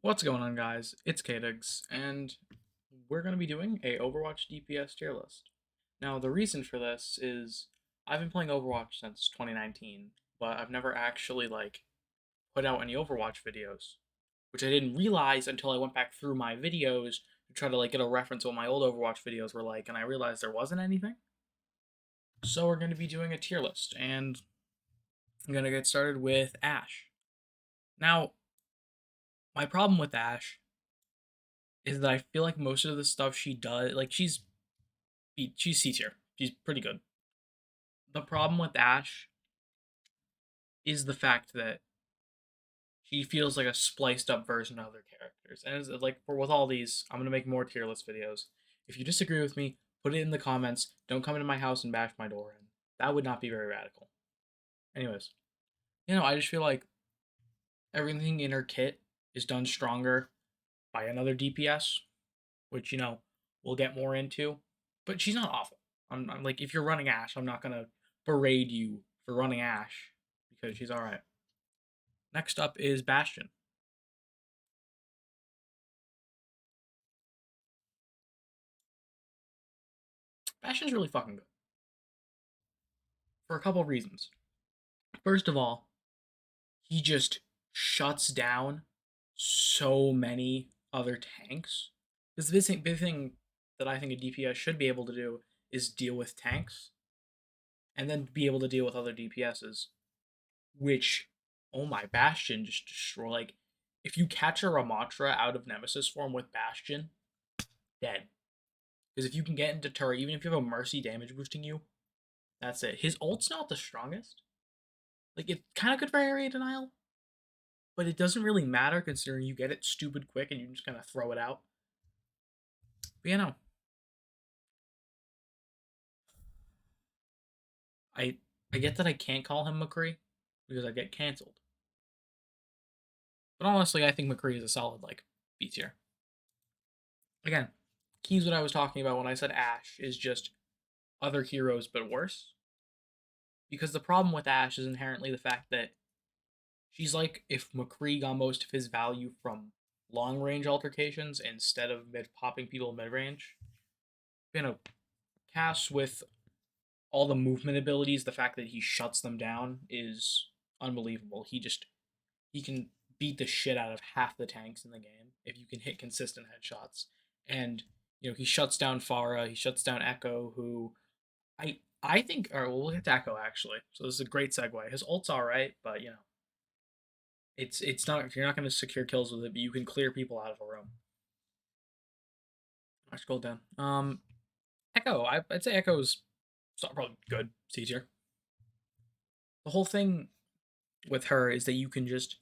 What's going on, guys? It's Kdigs, and we're going to be doing a Overwatch DPS tier list. Now, the reason for this is I've been playing Overwatch since 2019, but I've never actually put out any Overwatch videos, which I didn't realize until I went back through my videos to try to get a reference of what my old Overwatch videos were like, and I realized there wasn't anything. So we're going to be doing a tier list, and I'm going to get started with Ashe. Now, my problem with Ashe is that I feel like most of the stuff she does, she's C tier. She's pretty good. The problem with Ashe is the fact that she feels like a spliced up version of other characters. And it's like for with all these, I'm gonna make more tier list videos. If you disagree with me, put it in the comments. Don't come into my house and bash my door in. That would not be very radical. Anyways, I just feel like everything in her kit is done stronger by another DPS, which we'll get more into. But she's not awful. I'm like, if you're running Ashe, I'm not gonna berate you for running Ashe because she's all right. Next up is Bastion. Bastion's really fucking good for a couple of reasons. First of all, he just shuts down so many other tanks. Because the big thing that I think a DPS should be able to do is deal with tanks, and then be able to deal with other DPSs. Which, oh my, Bastion just destroy. Like, if you catch a Ramatra out of Nemesis form with Bastion, dead. Because if you can get into turret, even if you have a Mercy damage boosting you, that's it. His ult's not the strongest. Like, it kind of could for area denial, but it doesn't really matter considering you get it stupid quick and you just kind of throw it out. But I I get that I can't call him McCree because I get canceled. But honestly, I think McCree is a solid B tier. Again, keys what I was talking about when I said Ashe is just other heroes but worse. Because the problem with Ashe is inherently the fact that she's like if McCree got most of his value from long range altercations instead of mid popping people mid range. Cass with all the movement abilities, the fact that he shuts them down is unbelievable. He can beat the shit out of half the tanks in the game if you can hit consistent headshots. And he shuts down Pharah, he shuts down Echo, who I think, or we'll hit Echo actually. So this is a great segue. His ult's all right, but it's not, you're not going to secure kills with it, but you can clear people out of a room. I scroll down. Echo, I'd say Echo's probably good C tier. The whole thing with her is that you can just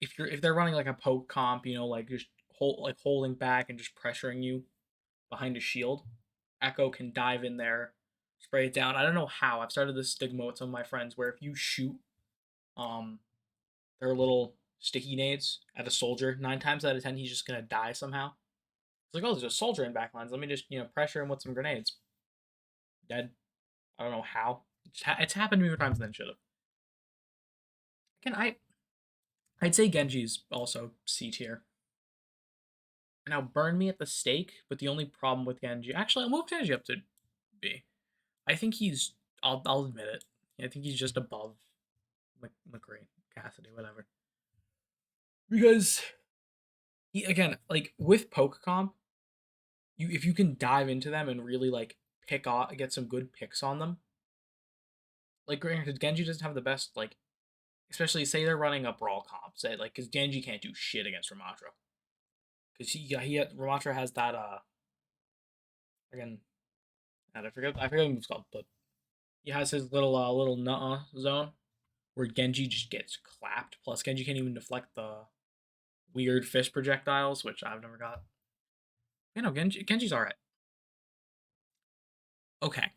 if they're running like a poke comp, just holding back and just pressuring you behind a shield, Echo can dive in there, spray it down. I don't know how. I've started this stigma with some of my friends where if you shoot um their little sticky nades at a soldier, 9 times out of 10 he's just gonna die somehow. It's like, oh, there's a soldier in backlines. Let me just pressure him with some grenades. Dead. I don't know how. It's happened to me more times than it should have. Again, I'd say Genji's also C tier. Now burn me at the stake, but the only problem with Genji, actually, I'll move Genji up to B. I think he's, I'll admit it. I think he's just above McCree, Cassidy, whatever. Because he, again, with poke comp, if you can dive into them and really pick off, get some good picks on them. Like granted, Genji doesn't have the best especially say they're running a brawl comp, say because Genji can't do shit against Ramatra. Because Ramatra has that again, I forget what it's called, but he has his little zone where Genji just gets clapped. Plus, Genji can't even deflect the weird fist projectiles, which I've never got. Genji's all right. Okay,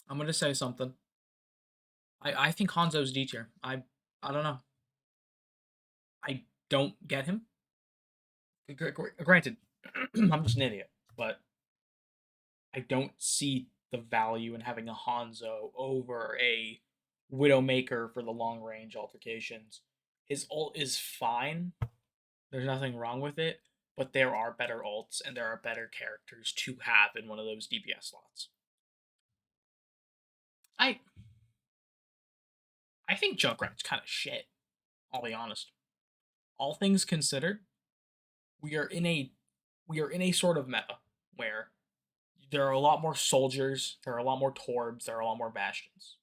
I'm gonna say something. I think Hanzo's D tier. I don't know. I don't get him. Granted, I'm just an idiot, but I don't see the value in having a Hanzo over a Widowmaker for the long range altercations. His ult is fine, There's nothing wrong with it, but there are better ults and there are better characters to have in one of those DPS slots. I I think Junkrat's kind of shit. I'll be honest. All things considered, we are in a sort of meta where there are a lot more soldiers, there are a lot more Torbs, there are a lot more Bastions.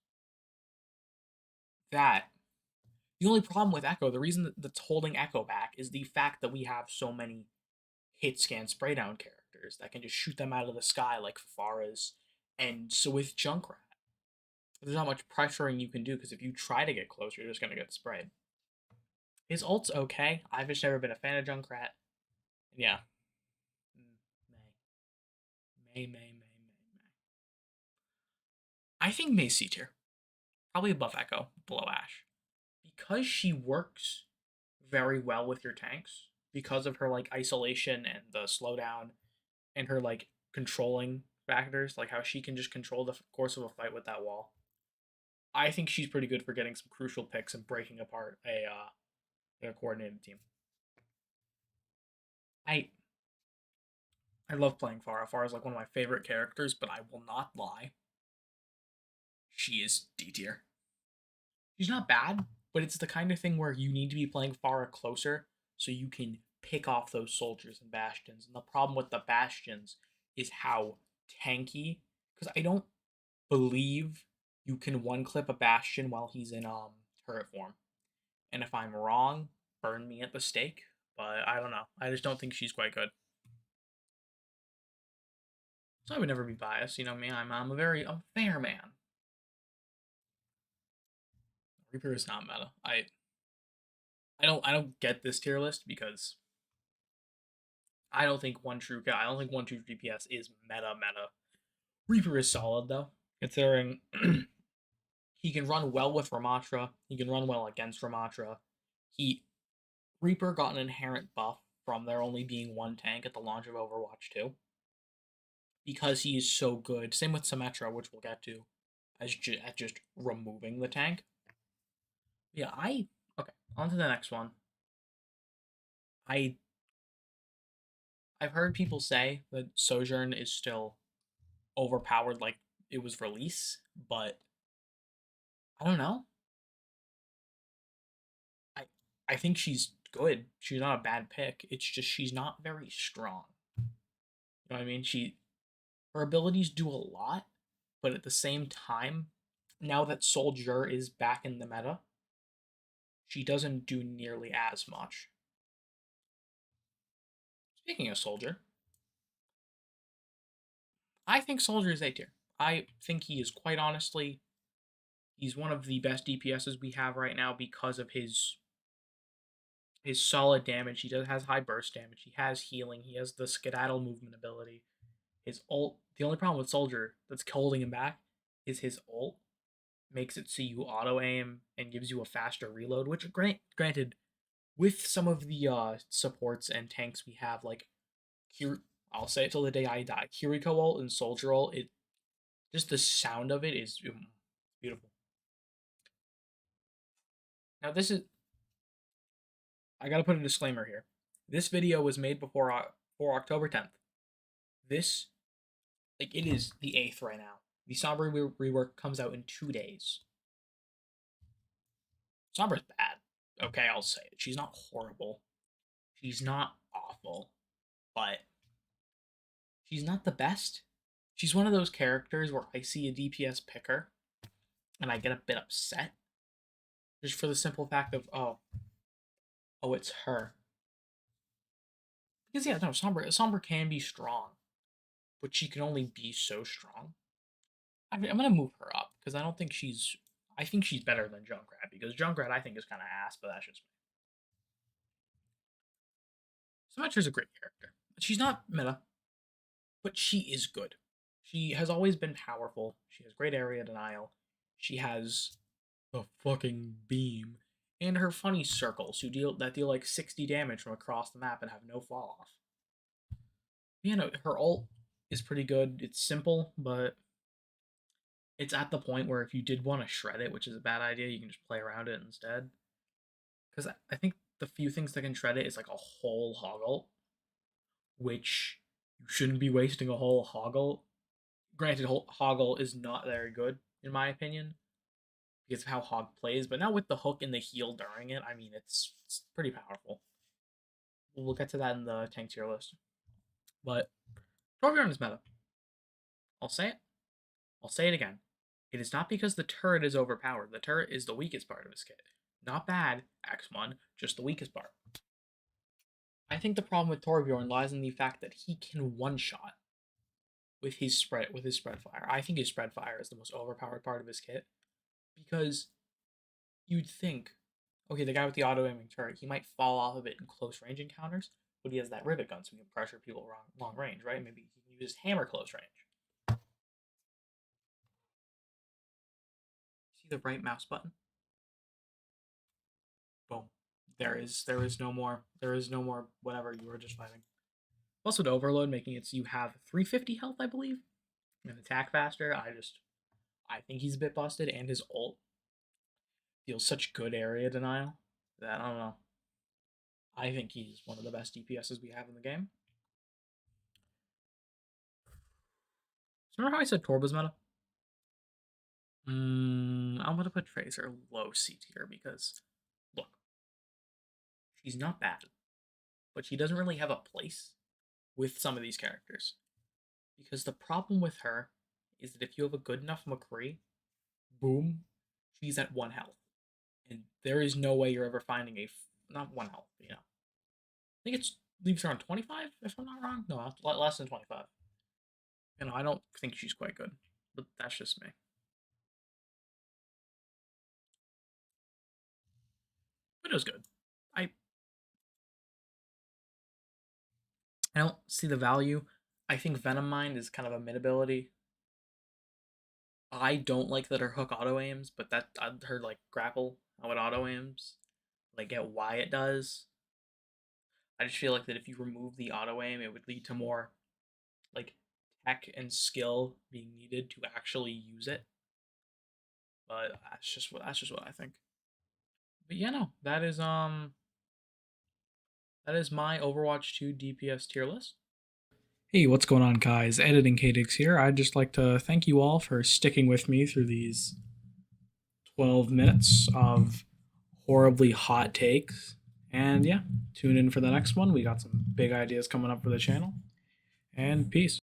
That the only problem with Echo, the reason that's holding Echo back is the fact that we have so many hit scan spray down characters that can just shoot them out of the sky like Pharah's. And so with Junkrat, there's not much pressuring you can do because if you try to get close, you're just gonna get sprayed. His ult's okay. I've just never been a fan of Junkrat. Yeah. May. I think May's C tier. Probably above Echo, below Ashe. Because she works very well with your tanks, because of her like isolation and the slowdown and her like controlling factors, like how she can just control the course of a fight with that wall. I think she's pretty good for getting some crucial picks and breaking apart a coordinated team. I I love playing Pharah. Pharah is like one of my favorite characters, but I will not lie. She is D tier. She's not bad, but it's the kind of thing where you need to be playing Pharah closer so you can pick off those soldiers and bastions. And the problem with the bastions is how tanky. Because I don't believe you can one clip a bastion while he's in turret form. And if I'm wrong, burn me at the stake. But I don't know. I just don't think she's quite good. So I would never be biased. You know me. I'm a fair man. Reaper is not meta. I don't get this tier list because I don't think one true DPS is meta. Reaper is solid though, considering he can run well with Ramatra, he can run well against Ramatra. He Reaper got an inherent buff from there only being one tank at the launch of Overwatch 2 because he is so good. Same with Symmetra, which we'll get to, at just removing the tank. Yeah, okay. On to the next one. I I've heard people say that Sojourn is still overpowered like it was release, but I don't know. I I think she's good. She's not a bad pick. It's just she's not very strong. You know what I mean? Her abilities do a lot, but at the same time, now that Soldier is back in the meta, she doesn't do nearly as much. Speaking of Soldier, I think Soldier is A tier. I think he is quite honestly, he's one of the best DPSs we have right now because of his solid damage. He has high burst damage. He has healing. He has the skedaddle movement ability. His ult. The only problem with Soldier that's holding him back is his ult makes it so you auto aim and gives you a faster reload. Which granted, with some of the supports and tanks we have, like I'll say it till the day I die. Kiriko ult and Soldier ult. It just the sound of it is beautiful. Now this is I gotta put a disclaimer here. This video was made before October 10th. This, like, it is the 8th right now. The Sombra rework comes out in 2 days. Sombra's bad. Okay, I'll say it. She's not horrible. She's not awful. But she's not the best. She's one of those characters where I see a DPS picker and I get a bit upset. Just for the simple fact of, oh, it's her. Because, yeah, no, Sombra can be strong. But she can only be so strong. I'm gonna move her up because I don't think she's. I think she's better than Junkrat because Junkrat I think is kind of ass, but that's just me. Symmetra's a great character. She's not meta, but she is good. She has always been powerful. She has great area denial. She has the fucking beam and her funny circles deal like 60 damage from across the map and have no fall off. You know, her ult is pretty good. It's simple, but it's at the point where if you did want to shred it, which is a bad idea, you can just play around it instead. Because I think the few things that can shred it is like a whole hoggle, which you shouldn't be wasting a whole hoggle. Granted, hoggle is not very good in my opinion because of how hog plays, but now with the hook and the heal during it, I mean it's pretty powerful. We'll get to that in the tank tier list. But Torbjorn is meta. I'll say it. I'll say it again. It is not because the turret is overpowered. The turret is the weakest part of his kit. Not bad, X1, just the weakest part. I think the problem with Torbjorn lies in the fact that he can one-shot with his spread fire. I think his spread fire is the most overpowered part of his kit. Because you'd think, okay, the guy with the auto-aiming turret, he might fall off of it in close range encounters, but he has that rivet gun, so he can pressure people long range, right? Maybe he can use his hammer close range. See the right mouse button? Boom. There is no more whatever you were just fighting. Also to overload, making it so you have 350 health, I believe, and attack faster. I think he's a bit busted, and his ult deals such good area denial that I don't know. I think he's one of the best DPSs we have in the game. So remember how I said Torb was meta? I'm gonna put Tracer low C tier because, look, she's not bad, but she doesn't really have a place with some of these characters. Because the problem with her is that if you have a good enough McCree, boom, she's at 1 health. And there is no way you're ever finding not 1 health, you know. I think it leaves her on 25, if I'm not wrong. No, less than 25. You know, I don't think she's quite good, but that's just me. Widow's good. I don't see the value. I think Venom Mind is kind of a mid ability. I don't like that her hook auto aims, but that her like grapple how it auto aims, like get why it does. I just feel like that if you remove the auto aim, it would lead to more like tech and skill being needed to actually use it. But that's just what I think. But yeah, no, that is my Overwatch 2 DPS tier list. Hey, what's going on, guys? Editing Cadix here. I'd just like to thank you all for sticking with me through these 12 minutes of horribly hot takes. And yeah, tune in for the next one. We got some big ideas coming up for the channel. And peace.